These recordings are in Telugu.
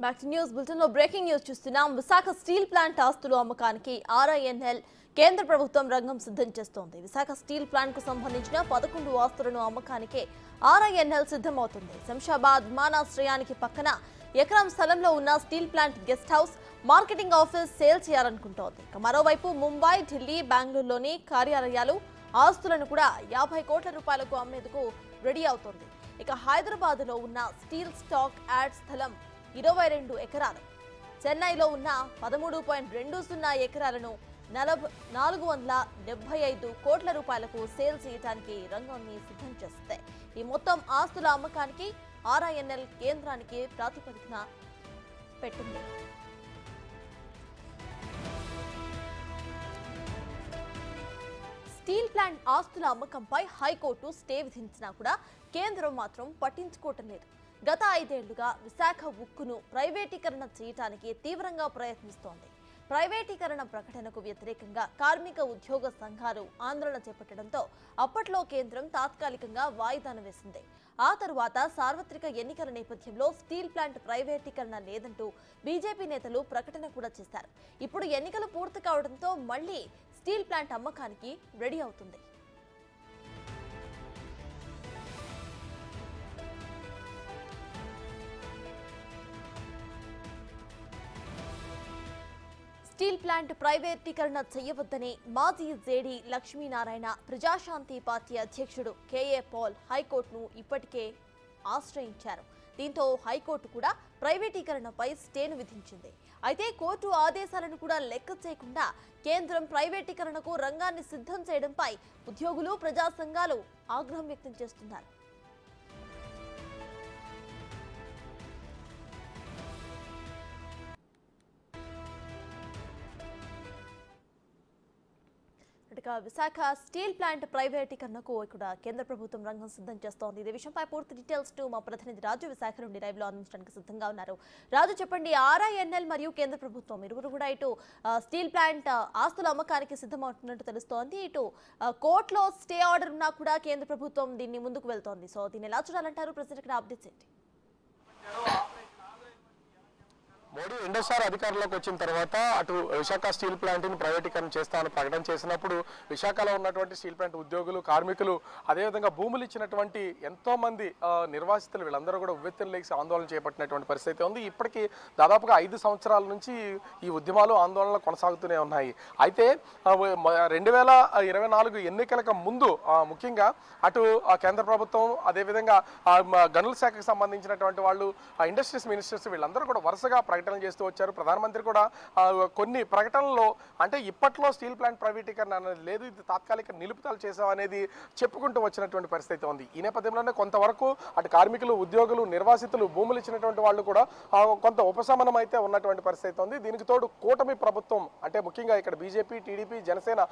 బ్యాక్ టు న్యూస్ బులెటిన్ లో బ్రేకింగ్ న్యూస్ చూస్తున్నాం. విశాఖ స్టీల్ ప్లాంట్ ఆస్తుల అమ్మకానికి RINL కేంద్ర ప్రభుత్వం రంగం సిద్ధం చేస్తోంది. విశాఖ స్టీల్ ప్లాంట్ కు సంబంధించిన 11 ఆస్తులను అమ్మకానికి RINL సిద్ధమవుతుంది. శంషాబాద్ విమానాశ్రయానికి పక్కన ఎకరం స్థలంలో ఉన్న steel plant guest house, marketing office sale చేయాలనుకుంటోంది. మరోవైపు ముంబై, ఢిల్లీ, బెంగళూరులోని కార్యాలయాలు ఆస్తులను కూడా 50 కోట్ల రూపాయలకు అమ్మేందుకు రెడీ అవుతోంది. ఇక హైదరాబాద్ లో ఉన్న స్టీల్ స్టాక్ యార్డ్ స్థలం 22 ఎకరాలు, చెన్నైలో ఉన్న 13.20 ఎకరాలను 475 కోట్ల రూపాయలకు సేల్ చేయడానికి రంగాన్ని సిద్ధం చేస్తే ఈ మొత్తం ఆస్తుల అమ్మకానికి RINL కేంద్రానికి ప్రాతిపదికన పెట్టింది. స్టీల్ ప్లాంట్ ఆస్తుల అమ్మకంపై హైకోర్టు స్టే విధించినా కూడా కేంద్రం మాత్రం పట్టించుకోవటం లేదు. గత 5 ఏళ్లుగా విశాఖ ఉక్కును ప్రైవేటీకరణ చేయడానికి తీవ్రంగా ప్రయత్నిస్తోంది. ప్రైవేటీకరణ ప్రకటనకు వ్యతిరేకంగా కార్మిక ఉద్యోగ సంఘాలు ఆందోళన చేపట్టడంతో అప్పట్లో కేంద్రం తాత్కాలికంగా వాయిదాను వేసింది. ఆ తరువాత సార్వత్రిక ఎన్నికల నేపథ్యంలో స్టీల్ ప్లాంట్ ప్రైవేటీకరణ లేదంటూ బీజేపీ నేతలు ప్రకటన కూడా చేశారు. ఇప్పుడు ఎన్నికలు పూర్తి కావడంతో మళ్లీ స్టీల్ ప్లాంట్ అమ్మకానికి రెడీ అవుతుంది. స్టీల్ ప్లాంట్ ప్రైవేటీకరణ చేయవద్దని మాజీ జేడీ లక్ష్మీనారాయణ, ప్రజాశాంతి పార్టీ అధ్యక్షుడు KA పాల్ హైకోర్టును ఇప్పటికే ఆశ్రయించారు. దీంతో హైకోర్టు కూడా ప్రైవేటీకరణపై స్టేను విధించింది. అయితే కోర్టు ఆదేశాలను కూడా లెక్క చేయకుండా కేంద్రం ప్రైవేటీకరణకు రంగాన్ని సిద్ధం చేయడంపై ఉద్యోగులు, ప్రజా సంఘాలు ఆగ్రహం వ్యక్తం చేస్తున్నారు. విశాఖ స్టీల్ ప్లాంట్ ప్రైవేటీకరణకు ఇక్కడ కేంద్ర ప్రభుత్వం రంగం సిద్ధం చేస్తోంది. ఇదే విషయంపై పూర్తి డీటెయిల్స్ మా ప్రతినిధి రాజు విశాఖ నుండి లైవ్ లో అందించడానికి సిద్ధంగా ఉన్నారు. రాజు, చెప్పండి, RINL మరియు కేంద్ర ప్రభుత్వం ఇరువురు కూడా ఇటు స్టీల్ ప్లాంట్ ఆస్తుల అమ్మకానికి సిద్ధమవుతున్నట్టు తెలుస్తోంది. ఇటు కోర్టులో స్టే ఆర్డర్ ఉన్నా కూడా కేంద్ర ప్రభుత్వం దీన్ని ముందుకు వెళ్తోంది. సో దీన్ని ఎలా చూడాలంటారు? ప్రజెంట్ ఇక్కడ అప్డేట్స్ ఏంటి? మోడీ రెండోసారి అధికారంలోకి వచ్చిన తర్వాత అటు విశాఖ స్టీల్ ప్లాంట్ని ప్రైవేటీకరణ చేస్తామని ప్రకటన చేసినప్పుడు విశాఖలో ఉన్నటువంటి స్టీల్ ప్లాంట్ ఉద్యోగులు, కార్మికులు, అదేవిధంగా భూములు ఇచ్చినటువంటి ఎంతో మంది నిర్వాసితులు వీళ్ళందరూ కూడా ఉవ్వెత్తున లేచి ఆందోళన చేపట్టినటువంటి పరిస్థితి ఉంది. ఇప్పటికీ దాదాపుగా 5 సంవత్సరాల నుంచి ఈ ఉద్యమాలు, ఆందోళనలు కొనసాగుతూనే ఉన్నాయి. అయితే 2024 ఎన్నికలకు ముందు ముఖ్యంగా అటు కేంద్ర ప్రభుత్వం, అదేవిధంగా గనుల శాఖకు సంబంధించినటువంటి వాళ్ళు, ఇండస్ట్రీస్ మినిస్టర్స్ వీళ్ళందరూ కూడా వరుసగా ప్రకటనలు చేస్తూ వచ్చారు. ప్రధానమంత్రి కూడా కొన్ని ప్రకటనల్లో అంటే ఇప్పట్లో స్టీల్ ప్లాంట్ ప్రైవేటీకరణ అనేది లేదు, ఇది తాత్కాలిక నిలుపుదల చేసామనేది చెప్పుకుంటూ వచ్చినటువంటి పరిస్థితి ఉంది. ఈ నేపథ్యంలోనే కొంతవరకు అటు కార్మికులు, ఉద్యోగులు, నిర్వాసితులు, భూములు ఇచ్చినటువంటి వాళ్ళు కూడా కొంత ఉపశమనం అయితే ఉన్నటువంటి పరిస్థితి ఉంది. దీనికి తోడు కూటమి ప్రభుత్వం అంటే ముఖ్యంగా ఇక్కడ బీజేపీ, టీడీపీ, జనసేన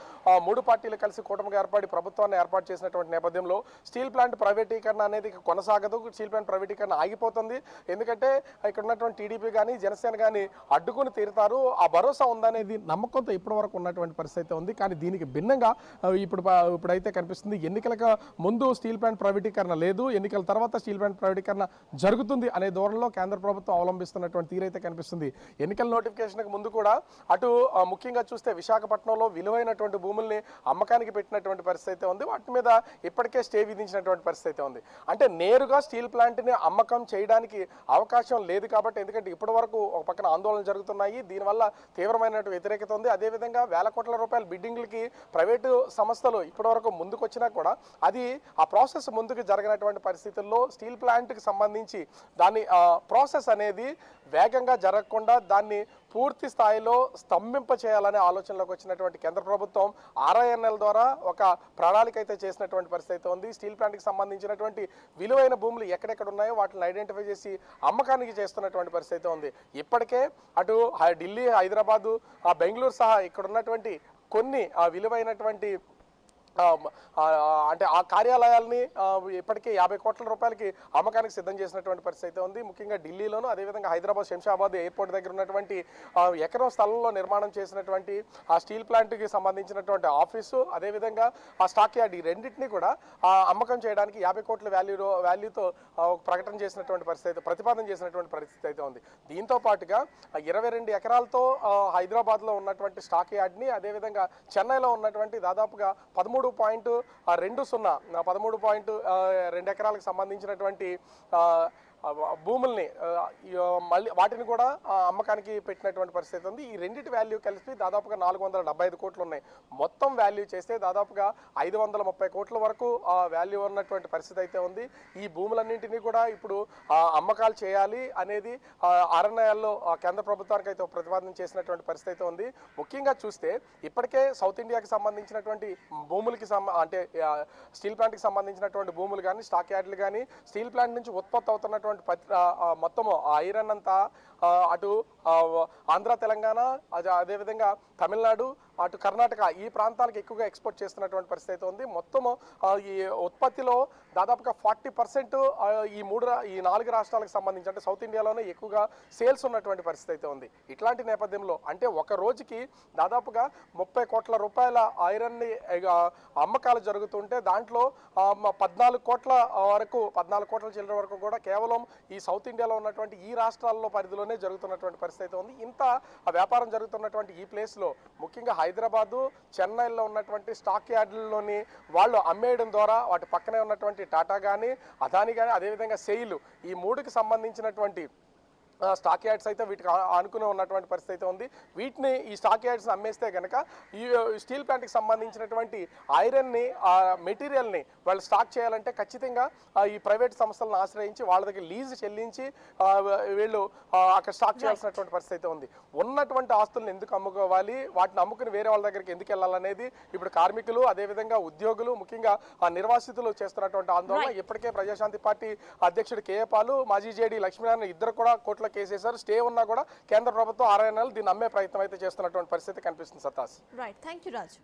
3 పార్టీలు కలిసి కూటమిగా ఏర్పడి ప్రభుత్వాన్ని ఏర్పాటు చేసినటువంటి నేపథ్యంలో స్టీల్ ప్లాంట్ ప్రైవేటీకరణ అనేది కొనసాగదు. స్టీల్ ప్లాంట్ ప్రైవేటీకరణ ఆగిపోతుంది. ఎందుకంటే ఇక్కడ ఉన్నటువంటి టీడీపీ కానీ జనసేన కానీ అడ్డుకుని తీరుతారు, ఆ భరోసా ఉందనేది నమ్మకంతో ఇప్పటి వరకు ఉన్నటువంటి పరిస్థితి ఉంది. కానీ దీనికి భిన్నంగా ఇప్పుడైతే కనిపిస్తుంది ఎన్నికలకు ముందు స్టీల్ ప్లాంట్ ప్రైవేటీకరణ లేదు, ఎన్నికల తర్వాత స్టీల్ ప్లాంట్ ప్రైవేటీకరణ జరుగుతుంది అనే ధోరణిలో కేంద్ర ప్రభుత్వం అవలంబిస్తున్నటువంటి తీరైతే కనిపిస్తుంది. ఎన్నికల నోటిఫికేషన్కి ముందు కూడా అటు ముఖ్యంగా చూస్తే విశాఖపట్నంలో విలువైనటువంటి భూముల్ని అమ్మకానికి పెట్టినటువంటి పరిస్థితి ఉంది. వాటి మీద ఇప్పటికే స్టే విధించినటువంటి పరిస్థితి ఉంది. అంటే నేరుగా స్టీల్ ప్లాంట్ని అమ్మకం చేయడానికి అవకాశం లేదు కాబట్టి, ఎందుకంటే ఇప్పటి వరకు ఒక పక్కన ఆందోళన జరుగుతున్నాయి, దీనివల్ల తీవ్రమైన వ్యతిరేకత ఉంది. అదేవిధంగా వేల కోట్ల రూపాయల బిడ్డింగ్లకి ప్రైవేటు సంస్థలు ఇప్పటివరకు ముందుకు వచ్చినా కూడా అది ఆ ప్రాసెస్ ముందుకు జరగనటువంటి పరిస్థితుల్లో స్టీల్ ప్లాంట్కి సంబంధించి దాన్ని ప్రాసెస్ అనేది వేగంగా జరగకుండా దాన్ని పూర్తి స్థాయిలో స్తంభింప చేయాలనే ఆలోచనలోకి వచ్చినటువంటి కేంద్ర ప్రభుత్వం RINL ద్వారా ఒక ప్రణాళిక అయితే చేసినటువంటి పరిస్థితి ఉంది. స్టీల్ ప్లాంట్కి సంబంధించినటువంటి విలువైన భూములు ఎక్కడెక్కడ ఉన్నాయో వాటిని ఐడెంటిఫై చేసి అమ్మకానికి చేస్తున్నటువంటి పరిస్థితి ఉంది. ఇప్పటికే అటు ఢిల్లీ, హైదరాబాదు, బెంగళూరు సహా ఇక్కడ ఉన్నటువంటి కొన్ని విలువైనటువంటి అంటే ఆ కార్యాలయాల్ని ఇప్పటికే 50 కోట్ల రూపాయలకి అమ్మకానికి సిద్ధం చేసినటువంటి పరిస్థితి అయితే ఉంది. ముఖ్యంగా ఢిల్లీలోను అదేవిధంగా హైదరాబాద్ శంషాబాద్ ఎయిర్పోర్ట్ దగ్గర ఉన్నటువంటి ఎకరం స్థలంలో నిర్మాణం చేసినటువంటి ఆ స్టీల్ ప్లాంట్కి సంబంధించినటువంటి ఆఫీసు అదేవిధంగా ఆ స్టాక్ యార్డ్ ఈ రెండింటినీ కూడా అమ్మకం చేయడానికి 50 కోట్ల వాల్యూతో ప్రకటన చేసినటువంటి పరిస్థితి ప్రతిపాదన చేసినటువంటి పరిస్థితి అయితే ఉంది. దీంతో పాటుగా 22 ఎకరాలతో హైదరాబాద్లో ఉన్నటువంటి స్టాక్ యార్డ్ని అదేవిధంగా చెన్నైలో ఉన్నటువంటి దాదాపుగా 13.2 ఎకరాలకు సంబంధించినటువంటి భూముల్ని మళ్ళీ వాటిని కూడా అమ్మకానికి పెట్టినటువంటి పరిస్థితి ఉంది. ఈ రెండింటి వాల్యూ కలిసి దాదాపుగా 475 కోట్లు ఉన్నాయి. మొత్తం వాల్యూ చేస్తే దాదాపుగా 530 కోట్ల వరకు వాల్యూ ఉన్నటువంటి పరిస్థితి అయితే ఉంది. ఈ భూములన్నింటినీ కూడా ఇప్పుడు అమ్మకాలు చేయాలి అనేది అరణ్యాల్లో కేంద్ర ప్రభుత్వానికి అయితే ప్రతిపాదన చేసినటువంటి పరిస్థితి అయితే ఉంది. ముఖ్యంగా చూస్తే ఇప్పటికే సౌత్ ఇండియాకి సంబంధించినటువంటి భూములకి అంటే స్టీల్ ప్లాంట్కి సంబంధించినటువంటి భూములు కానీ స్టాక్ యార్డ్లు కానీ స్టీల్ ప్లాంట్ నుంచి ఉత్పత్తి అవుతున్నటువంటి మొత్తము ఐరన్ అంతా అటు ఆంధ్ర తెలంగాణ అదేవిధంగా తమిళనాడు అటు కర్ణాటక ఈ ప్రాంతాలకు ఎక్కువగా ఎక్స్పోర్ట్ చేస్తున్నటువంటి పరిస్థితి అయితే ఉంది. మొత్తము ఈ ఉత్పత్తిలో దాదాపుగా 40% ఈ 4 రాష్ట్రాలకు సంబంధించి అంటే సౌత్ ఇండియాలోనే ఎక్కువగా సేల్స్ ఉన్నటువంటి పరిస్థితి అయితే ఉంది. ఇట్లాంటి నేపథ్యంలో అంటే ఒక రోజుకి దాదాపుగా 30 కోట్ల రూపాయల ఐరన్ని అమ్మకాలు జరుగుతుంటే దాంట్లో 14 కోట్ల చిల్లర వరకు కూడా కేవలం ఈ సౌత్ ఇండియాలో ఉన్నటువంటి ఈ రాష్ట్రాల్లో పరిధిలోనే జరుగుతున్నటువంటి పరిస్థితి అయితే ఉంది. ఇంత వ్యాపారం జరుగుతున్నటువంటి ఈ ప్లేస్లో ముఖ్యంగా హైదరాబాదు చెన్నైలో ఉన్నటువంటి స్టాక్ యార్డుల్లోని వాళ్ళు అమ్మేయడం ద్వారా వాటి పక్కనే ఉన్నటువంటి టాటా కానీ అదాని కానీ అదేవిధంగా సెయిల్ ఈ 3కి సంబంధించినటువంటి స్టాక్ యార్డ్స్ అయితే వీటికి అనుకుని ఉన్నటువంటి పరిస్థితి అయితే ఉంది. వీటిని ఈ స్టాక్ యార్డ్స్ అమ్మేస్తే కనుక ఈ స్టీల్ ప్లాంట్కి సంబంధించినటువంటి ఐరన్ని మెటీరియల్ని వాళ్ళు స్టాక్ చేయాలంటే ఖచ్చితంగా ఈ ప్రైవేట్ సంస్థలను ఆశ్రయించి వాళ్ళ దగ్గర లీజు చెల్లించి వీళ్ళు అక్కడ స్టాక్ చేయాల్సినటువంటి పరిస్థితి అయితే ఉంది. ఉన్నటువంటి ఆస్తులను ఎందుకు అమ్ముకోవాలి, వాటిని అమ్ముకుని వేరే వాళ్ళ దగ్గరికి ఎందుకు వెళ్ళాలనేది ఇప్పుడు కార్మికులు అదేవిధంగా ఉద్యోగులు ముఖ్యంగా నిర్వాసితులు చేస్తున్నటువంటి ఆందోళన. ఇప్పటికే ప్రజాశాంతి పార్టీ అధ్యక్షుడు కేఏ పాలు మాజీ జేడీ లక్ష్మీనారాయణ ఇద్దరు కూడా కోర్టులో కేసేశారు. స్టే ఉన్నా కూడా కేంద్ర ప్రభుత్వం 6 నెలలు దీన్ని అమ్మే ప్రయత్నం అయితే చేస్తున్నటువంటి పరిస్థితి కనిపిస్తుంది. సత్తాస్. Right, thank you Raju.